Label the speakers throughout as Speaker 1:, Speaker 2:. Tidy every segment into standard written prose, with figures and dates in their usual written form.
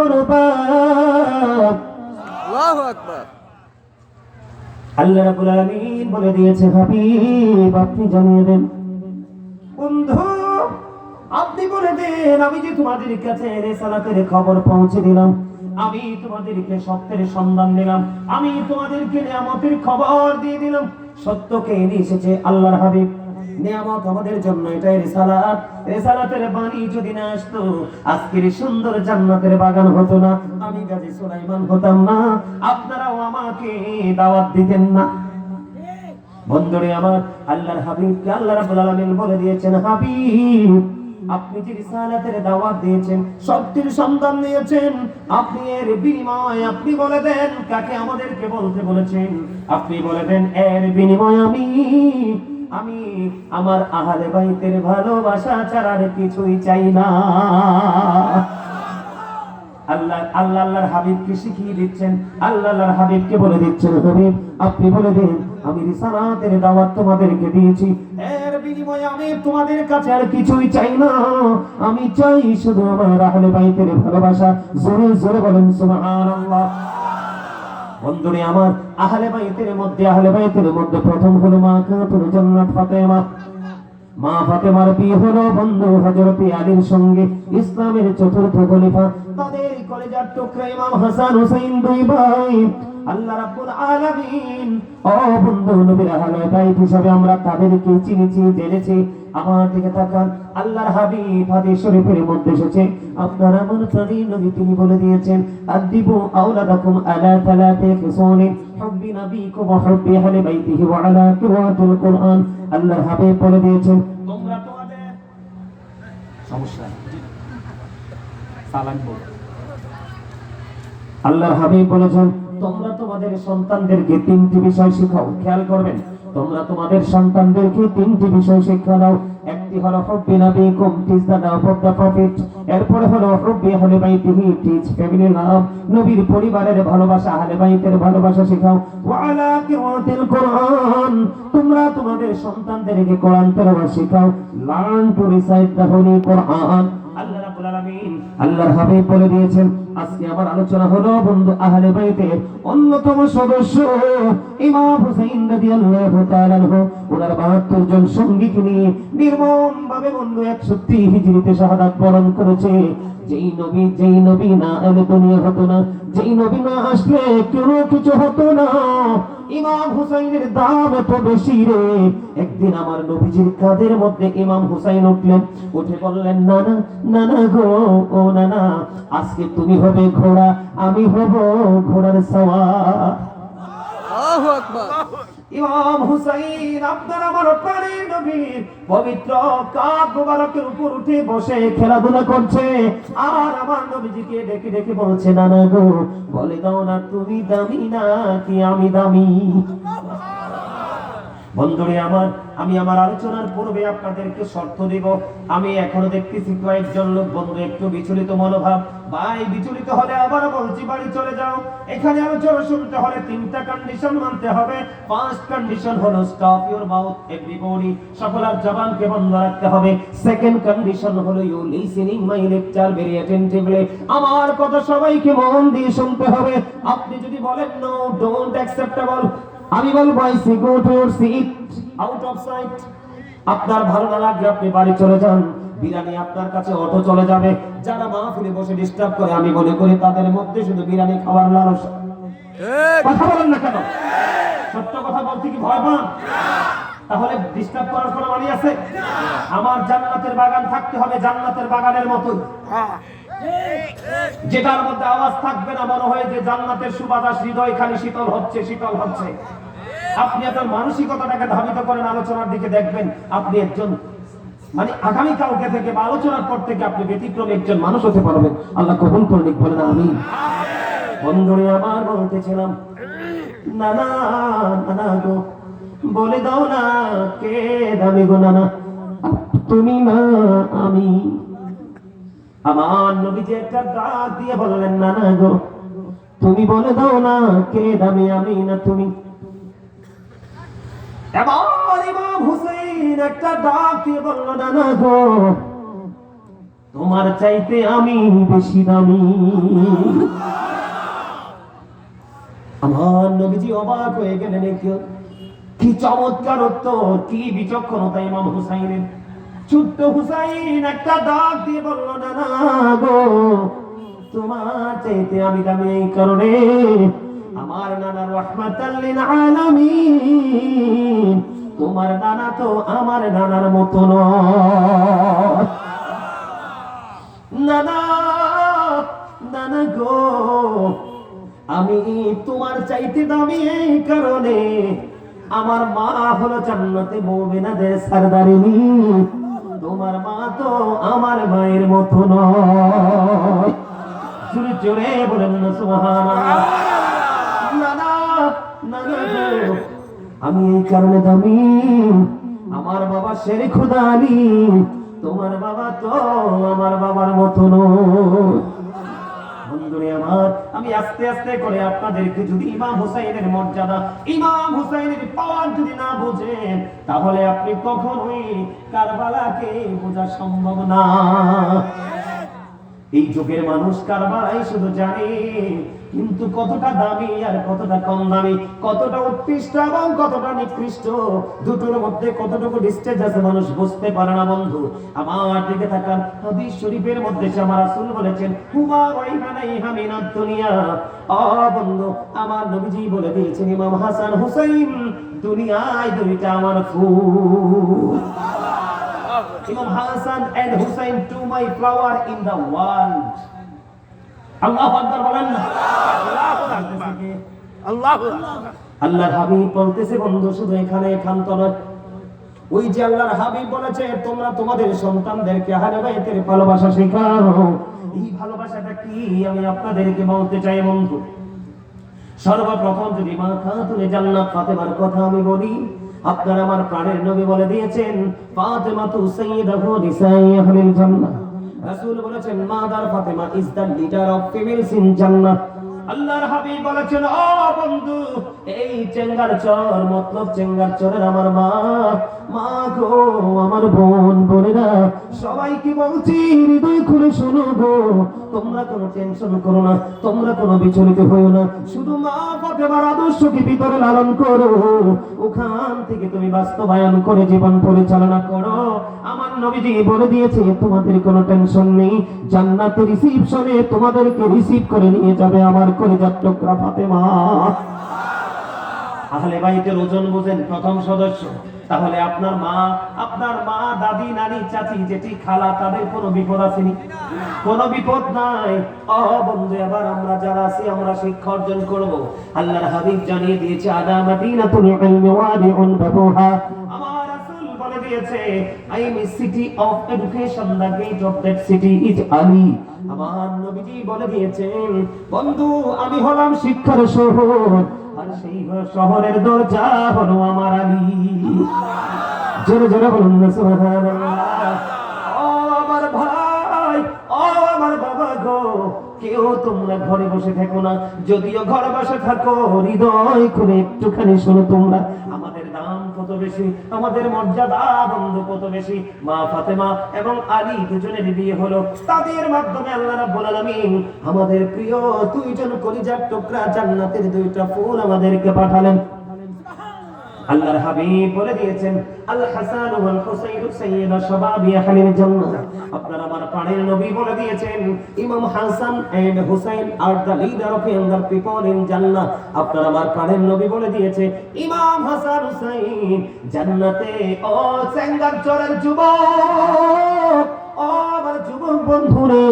Speaker 1: অনুপাত।
Speaker 2: আল্লাহু আকবার।
Speaker 1: আল্লাহ রাব্বুল আলামিন বলে দিয়েছে, হাবিব আপনি জানিয়ে দেন, বন্ধু আপনি বলে দেন, আমি যে তোমাদের কাছে রিসালাতের খবর পৌঁছে দিলাম, আমি তোমাদেরকে সত্যের সন্ধান দিলাম, আমি তোমাদেরকে নিয়ামতের খবর দিয়ে দিলাম। সত্যকে এনে এসেছে আল্লাহর হাবিব। নিয়ামত আমাদের জন্য এটাই রিসালাত। রিসালাতের বাণী যদি না আসতো, আজকের সুন্দর জান্নাতের বাগান হতো না, আমি গাজী সুলাইমান হতাম না, আপনারাও আমাকে দাওয়াত দিতেন না। বন্ধুরে আমার, আল্লাহর হাবিবকে আল্লাহ রাব্বুল আলামিন বলে দিয়েছেন, হাবিব আপনি যে রিসালাতের দাওয়াত দিয়েছেন, সত্যের সন্ধান দিয়েছেন, আপনি এর বিনিময় আপনি বলে দেন কাকে আমাদেরকে বলতে বলেছেন। আপনি বলে দেন এর বিনিময় আমি আমার আহলে বাইতের ভালোবাসা ছাড়া আর কিছুই চাই না। আল্লাহর হাবিবকে শিখিয়ে দিচ্ছেন, আল্লাহর হাবিবকে বলে দিচ্ছেন, হাবিব আপনি বলে দেন আমি রিসালাতের দাওয়াত তোমাদেরকে দিয়েছি, এর বিনিময়ে আমি তোমাদের কাছে আর কিছুই চাই না, আমি চাই শুধু আমার আহলে বাইতের ভালোবাসা। জোরে জোরে বলেন সুবহানাল্লাহ। বন্ধুরে আমার, আহলে বাইতের মধ্যে প্রথম হলো মা খাতুন জান্নাত ফাতেমা। মা ফাতেমার বিয়ে হলো বন্ধু হযরত আলীর সঙ্গে, ইসলামের চতুর্থ খলিফা, তাদের কলেজার টুকরা ইমাম হাসান হুসাইন দুই ভাই। আল্লাহ রাব্বুল আলামিন ও বন্ধু নবীর আহলে বাইত হিসাবে আমরা তাদেরকে চিনেছি, জেনেছি। আমার দিকে তাকান, আল্লাহর হাবিব হাদিস শরীফের মধ্যে এসেছে, আপনারা আমার প্রাণী নবী তিনি বলে দিয়েছেন, আদিবু আওলাদাকুম আলা তালাতি খিসালিন হুব্বি নবীকুম ওয়া হুব্বি আহলি বাইতিহি ওয়া আলা কিরাআতিল কুরআন। আল্লাহর হাবিব বলে দিয়েছেন, তোমরা তোমাদের সমস্যা সালাম বল। আল্লাহর হাবিব বলেছেন, তোমরা তোমাদের সন্তানদেরকে তিনটি বিষয় শেখাও। খেয়াল করবেন, তোমরা তোমাদের সন্তানদেরকে তিনটি বিষয় শিক্ষা দাও। একটি হলো হুব্বি নবীকুম, teach the love of the prophet. এরপরে হলো হুব্বি আহলি বাইতিহি, টিচ ফ্যামিলি লাভ, নবীর পরিবারের ভালোবাসা, আহলে বাইতের ভালোবাসা শেখাও। ওয়া আলা কিরাআতিল কুরআন, তোমরা তোমাদের সন্তানদেরকে কোরআন তেলাওয়াত শেখাও। Learn to recite the holy Quran. আল্লাহ রাব্বুল আলামিন আল্লাহর হাবিব বলে দিয়েছেন, আজকে আমার আলোচনা হলো বন্ধু আহলে বাইতের অন্যতম সদস্য ইমাম হুসাইন রাদিয়াল্লাহু তাআলা আনহু, ওনার 72 জন সঙ্গীকে নিয়ে নির্মমভাবে বন্ধু 103 হিজরিতে শাহাদাত বরণ করেছে। যেই নবী না এলে দুনিয়া হতো না, যেই নবী না আসলে কোনো কিছু হতো না। ইমাম হুসাইনের দাম এত বেশি রে। একদিন আমার নবীজির কাঁধের মধ্যে ইমাম হুসাইন উঠলেন, উঠে বললেন, নানা নানা গো, ও নানা, আজকে তুমি হবে ঘোড়া, আমি হব ঘোড়ার সওয়ার।
Speaker 2: আল্লাহু আকবার।
Speaker 1: ইমাম হুসাইন আপনার আমার প্রাণের নবীর পবিত্র কাঁধ মোবারকের উপর উঠে বসে খেলাধুলা করছে, আর আমার নবীজিকে ডেকে ডেকে বলছে, নানা গো বলে দাও না তুমি দামি না কি আমি দামি। বন্ধুরে আমার, আমি আমার আলোচনার পূর্বে আপনাদেরকে শর্ত দিব। আমি এখনো দেখতেছি কয়েকজন লোক বন্ধু একটু বিচলিত মনোভাব। ভাই বিচলিত হলে আবার বলছি বাড়ি চলে যাও। এখানে আলোচনা শুনতে হলে 3টা কন্ডিশন মানতে হবে। ফার্স্ট কন্ডিশন হলো স্টপ ইওর মাউথ এভরিবডি, সকলের জবানকে বন্ধ রাখতে হবে। সেকেন্ড কন্ডিশন হলো you listening my lecture very attentively, আমার কথা সবাইকে মন দিয়ে শুনতে হবে। আপনি যদি বলেন নো ডোন্ট অ্যাকসেপ্টেবল, আমি বলবো I see go to your seat out of sight. আপনার ভালো না লাগলে আপনি বাড়ি চলে যান, বিরানি আপনার কাছে অটো চলে যাবে। যারা মাহফিলে বসে ডিস্টার্ব করে, আমি মনে করি তাদের মধ্যে শুধু বিরানি খাওয়ার লালসা। কথা বলেন না কেন? সত্য কথা বলতে কি ভয় পান? তাহলে ডিস্টার্ব করার কোনো মানে আছে? আমার জান্নাতের বাগান থাকতে হবে জান্নাতের বাগানের মতো, যেটার মধ্যে আওয়াজ থাকবে না, মনে হয় যে জান্নাতের সুবাতাস হৃদয় খালি শীতল হচ্ছে শীতল হচ্ছে। আপনি আপনার মানসিকতাটাকে ধাবিত করেন আলোচনার দিকে, দেখবেন আপনি একজন মানে আগামী কালকে থেকে বা আলোচনার পর থেকে আপনি ব্যতিক্রমী একজন মানুষ হতে পারবেন। আল্লাহ কবুল করে নিক, বলেন আমিন। বন্ধুরে আমার, বলতেছিলাম, নানা নানা গো বলে দাও না কে দামি গো নানা, তুমি না আমি। আমার নবীজি একটা ডাক দিয়ে বললেন, নানা গো তুমি বলে দাও না কে দামি, আমি না তুমি। এবার ইমাম হুসাইন একটা ডাক দিয়ে বলল, নানা গো তোমার চাইতে আমি বেশি দামি। আমার নবীজি অবাক হয়ে গেলেন, কি চমৎকার উত্তর, কি বিচক্ষণতা ইমাম হুসাইনের। ছোট্ট হুসাইন একটা ডাক দিয়ে বলল, না না গো, তোমার চাইতে আমি দামি এই কারণে, আমার নানা রাহমাতাল লিল আলামিন, তোমার নানা তো আমার নানার মতো নয়। নানা, নানা গো, আমি তোমার চাইতে দামি এই কারণে, আমার মা হলো জান্নাতে মুমিনাদের সরদারিনী, তোমার মা তো আমার মায়ের মতো নয়। জোরে জোরে বলেন না সুবহানাল্লাহ। নানা, নানা গো, আমি এই কারণে দামি, আমার বাবা শেরে খোদা আলী, তোমার বাবা তো আমার বাবার মতো নয়। বন্ধুরে আমার, আমি আস্তে আস্তে করে আপনাদেরকে যদি ইমাম হুসাইনের মর্যাদা, ইমাম হুসাইনের পাওয়ার যদি না বুঝেন, তাহলে আপনি কখনোই কারবালাকে বোঝা সম্ভব না। এই যুগের মানুষ কারবালাই শুধু জানে, কিন্তু কতটা দামি আর কতটা কম দামি, কতটা উৎকৃষ্ট এবং কতটা নিকৃষ্ট, দুটোর মধ্যে কতটুকু ডিস্টেন্স আছে মানুষ বুঝতে পারে না। বন্ধু আমার দিকে তাকান, হাদিস শরীফের মধ্যে আমার রাসূল বলেছেন, হুমা রাইহানাইহা মিনাদ দুনিয়া। ও বন্ধু, আমার নবীজি বলে দিয়েছেন, ইমাম হাসান হুসাইন দুনিয়ায় দুইটা আমার ফুল। Imam Hassan and Hussein, to my flower in the world. Allahu Akbar বলেন না।
Speaker 2: আল্লাহু
Speaker 1: আল্লাহর হাবিব বলতেছে, বন্ধু শুধু এখানে ক্ষান্ত নয়, ওই যে আল্লাহর হাবিব বলেছে, তোমরা তোমাদের সন্তানদেরকে আহলে বাইতের ভালোবাসা শেখাও। এই ভালোবাসাটা কি আমি আপনাদেরকে বলতে চাই বন্ধু। সর্বপ্রথম যদি মা খাতুনে জান্নাত ফাতেমার কথা আমি বলি, আপনার আমার প্রাণের নবী বলে দিয়েছেন, ফাতেমা তু সাইয়্যিদাতু নিসাই আহলিল জান্নাহ। রাসূল বলেছেন, mother Fatema is the leader of females in জান্নাহ। আল্লাহর হাবিব বলেছেন, ও বন্ধু, এই চেঙ্গার চর মতলব চেঙ্গার চরের আমার মা, মা গো, আমার বোন বোনেরা, সবাইকে বলছি, হৃদয় খুলে শোনো গো, তোমরা কোনো টেনশন করো না, তোমরা কোনো বিচলিত হইও না, শুধু মা ফাতেমার আদর্শকে ভিতরে লালন করো, ওখান থেকে তুমি বাস্তবায়ন করে জীবন পরিচালনা করো। আমার নবীজি বলে দিয়েছে, তোমাদের কোনো টেনশন নেই, জান্নাতে রিসিপশনে তোমাদেরকে রিসিভ করে নিয়ে যাবে আমার কলিজার টুকরা ফাতেমা। আহলে বাইতের ওজন বুঝেন, প্রথম সদস্য। তাহলে আপনার মা, দাদি, নানি, চাচি, জেঠি, খালা, তাদের কোনো বিপদ আসেনি? কোনো বিপদ নাই। ও বন্ধু, এবার আমরা যারা আছি, আমরা শিক্ষা অর্জন করব। আল্লাহর হাবিব জানিয়ে দিয়েছে, আদা মাদিনাতুল ইলমি ওয়াদিউন বাবুহা। আমার রাসূল বলে দিয়েছে, I am a city of education, the gate of that city is Ali. আমার নবীজি বলে দিয়েছেন, বন্ধু, আমি হলাম শিক্ষার শহর, আর সেই শহরের দরজা হলো আমার আলী। জোরে জোরে বলুন না সুবহানাল্লাহ। ও আমার ভাই, ও আমার বাবা গো, কেউ তোমরা ঘরে বসে থাকো না, যদিও ঘরে বসে থাকো, হৃদয় খুলে একটুখানি শোনো, তোমরা আমাদের দাম কত বেশি, আমাদের মর্যাদা বন্ধু কত বেশি। মা ফাতেমা এবং আলী দুজনের বিয়ে হলো, তাদের মাধ্যমে আল্লাহ রাব্বুল আলামিন আমাদের প্রিয় দুইজন কলিজার টুকরা জান্নাতের দুইটা ফুল আমাদেরকে পাঠালেন। আল্লাহর হাবিব বলে দিয়েছেন, আল হাসান ওয়াল হুসাইন সাইয়্যিদা শাবাবি আহলিল জান্নাহ। আপনার আমার প্রাণের নবী বলে দিয়েছেন, ইমাম Hasan and Hussain are the leader of younger people in জান্নাহ। আপনার আমার প্রাণের নবী বলে দিয়েছে, ইমাম হাসান হুসাইন জান্নাতে। ও চেঙ্গার চরের যুবক, ও আমার যুবক বন্ধুরে,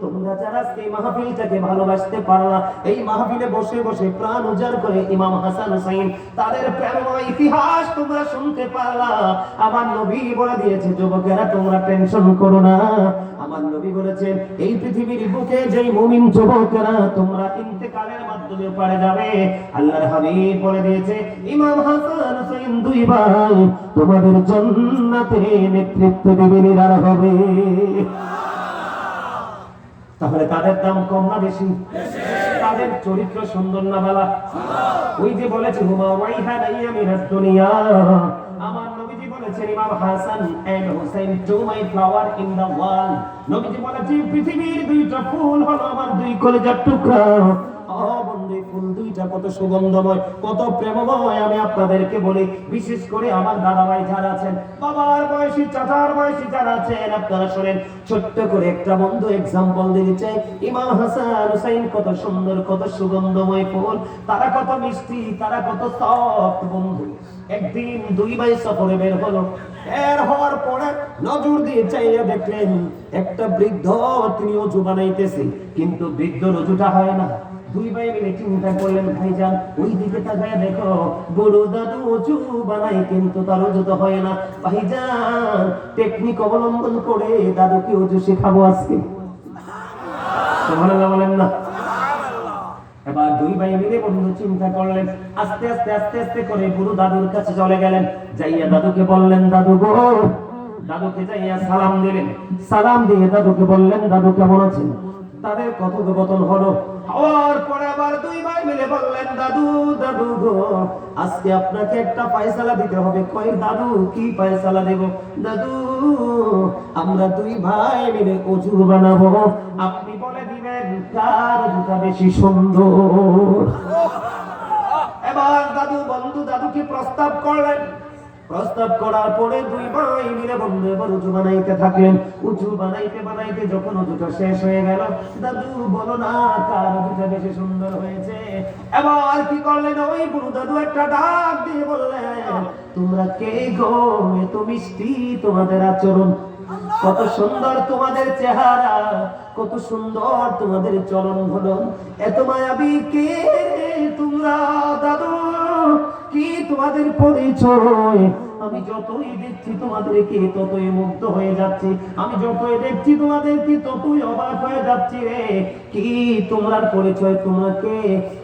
Speaker 1: তোমরা যারা এই মাহফিলটাকে ভালোবাসতে পারলা, এই মাহফিলে বসে বসে প্রাণ উজাড় করে ইমাম হাসান হুসাইন তাদের প্রেমময় ইতিহাস তোমরা শুনতে পারলা, আমার নবী বলে দিয়েছে, যুবকেরা তোমরা টেনশন করো না। আমার নবী বলেছেন, এই পৃথিবীর বুকে যেই মুমিন যুবকেরা তোমরা ইন্তেকালের মাধ্যমে পারে যাবে, আল্লাহর হাবিব বলে দিয়েছে, ইমাম হাসান হুসাইন দুই ভাই তোমাদের জান্নাতে নেতৃত্ব দেবেন, এরা হবে। তাহলে তাদের দাম কম না বেশি? তাদের চরিত্র সুন্দর না বালা? ওই যে বলেছে, হুমা ওয়াইহানাইয়া মিনাদ দুনিয়া। আমার নবীজি বলেছে, বলেছেন ইমাম Hasan and Hussain to my flower in the world. নবীজি বলেছেন পৃথিবীর দুইটা ফুল হলো আমার দুই কলিজার টুকরা। ও বন্ধু, ফুল দুইটা কত সুগন্ধময়, কত প্রেমময়, আমি আপনাদেরকে বলি, বিশেষ করে আমার দাদা ভাই যারা আছেন, বাবার বয়সী, চাচার বয়সী যারা আছেন, আপনারা শুনেন, ছোট্ট করে একটা বন্ধু এক্সাম্পল দিতে চাই। ইমাম হাসান হুসাইন কত সুন্দর, কত সুগন্ধময় ফুল, তারা কত মিষ্টি, তারা কত সফট বন্ধু। একদিন দুই ভাই সফরে বের হলো, বের হওয়ার পরে নজর দিয়ে চাইয়া দেখলেন একটা বৃদ্ধ, তিনি অজু বানাইতেছে, কিন্তু বৃদ্ধ অজুটা হয় না। দুই ভাই মিলে চিন্তা করলেন, ভাইজান ওই দিকে তাকায় দেখো, বড় দাদু অজু বানাই কিন্তু তার অজু তো হয় না। ভাইজান টেকনিক অবলম্বন করে দাদুকে অজু শেখাবো আজকে। সুবহানাল্লাহ বলেন না। এবার দুই ভাই মিলে বন্ধু চিন্তা করলেন, আস্তে আস্তে আস্তে আস্তে করে বুড়ো দাদুর কাছে চলে গেলেন, যাইয়া দাদুকে বললেন, দাদু গো, দাদুকে যাইয়া সালাম দিলেন। সালাম দিয়ে দাদুকে বললেন, দাদু কেমন আছেন? তাদের কথোপকথন হলো, হওয়ার পরে আবার দুই ভাই মিলে বললেন, দাদু, দাদু গো, আজকে আপনাকে একটা ফয়সালা দিতে হবে। কই দাদু, কি ফয়সালা দেব? দাদু, আমরা দুই ভাই মিলে অজু বানাবো, আপনি বলে দিবেন কার অজুটা বেশি সুন্দর। এবার দাদু বন্ধু দাদুকে প্রস্তাব করলেন। প্রস্তাব করার পরে দুই ভাই মিলে বন্ধু এবার উঁচু বানাইতে থাকলেন। উঁচু বানাইতে বানাইতে যখন উঁচুটা শেষ হয়ে গেল, দাদু বলো না কার উঁচুটা বেশি সুন্দর হয়েছে। এবার কি করলেন, ওই বুড়ো দাদু একটা ডাক দিয়ে বললেন, তোমরা কে গো, এত মিষ্টি তোমাদের আচরণ, কত সুন্দর তোমাদের চেহারা, কত সুন্দর তোমাদের চলন বলন, এত মায়াবী কে তোমরা? দাদু কি তোমাদের পরিচয়? আমি যতই দেখছি তোমাদেরকে ততই মুগ্ধ হয়ে যাচ্ছি, আমি যতই দেখছি তোমাদেরকে ততই অবাক হয়ে যাচ্ছি রে। কি তোমার পরিচয়? তোমাকে,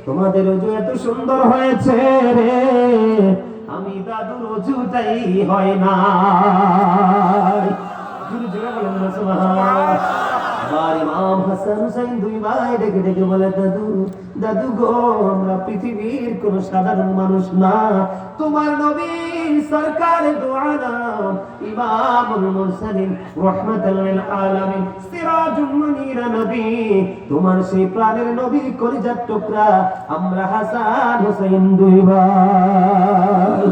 Speaker 1: তোমাদের অজু এত সুন্দর হয়েছে রে, আমি দাদুর অজুটাই হয় না। ইমাম হাসান হুসাইন দুই ভাই ডেকে ডেকে বলে, দাদু, দাদু গো, আমরা পৃথিবীর কোন সাধারণ মানুষ না, তোমার নবী সরকারে দু আলম, ইমামুল মুরসালিন, রাহমাতাল লিল আলামিন, সিরাজুল মুনীরা নবী, তোমার সেই প্রাণের নবী, কলিজার টুকরা আমরা হাসান হুসাইন দুই ভাই।